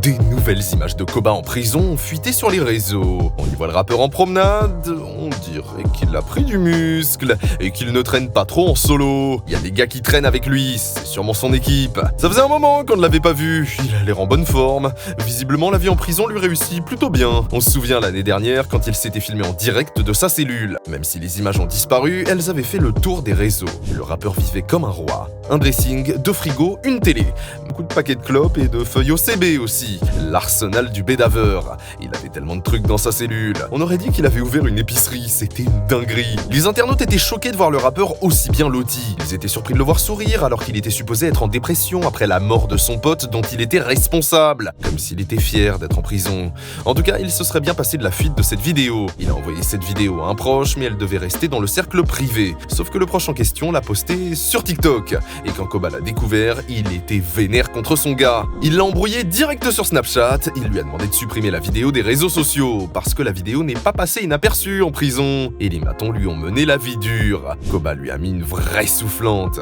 Des nouvelles images de Koba en prison ont fuité sur les réseaux. On y voit le rappeur en promenade, on dirait qu'il a pris du muscle et qu'il ne traîne pas trop en solo. Il y a des gars qui traînent avec lui, c'est sûrement son équipe. Ça faisait un moment qu'on ne l'avait pas vu, il a l'air en bonne forme. Visiblement la vie en prison lui réussit plutôt bien. On se souvient l'année dernière quand il s'était filmé en direct de sa cellule. Même si les images ont disparu, elles avaient fait le tour des réseaux. Le rappeur vivait comme un roi. Un dressing, 2 frigos, une télé. Beaucoup de paquets de clopes et de feuilles OCB aussi. L'arsenal du bédaveur. Il avait tellement de trucs dans sa cellule. On aurait dit qu'il avait ouvert une épicerie, c'était une dinguerie. Les internautes étaient choqués de voir le rappeur aussi bien loti. Ils étaient surpris de le voir sourire alors qu'il était supposé être en dépression après la mort de son pote dont il était responsable. Comme s'il était fier d'être en prison. En tout cas, il se serait bien passé de la fuite de cette vidéo. Il a envoyé cette vidéo à un proche, mais elle devait rester dans le cercle privé. Sauf que le proche en question l'a postée sur TikTok. Et quand Koba l'a découvert, il était vénère contre son gars. Il l'a embrouillé direct sur Snapchat, il lui a demandé de supprimer la vidéo des réseaux sociaux, parce que la vidéo n'est pas passée inaperçue en prison. Et les matons lui ont mené la vie dure. Koba lui a mis une vraie soufflante.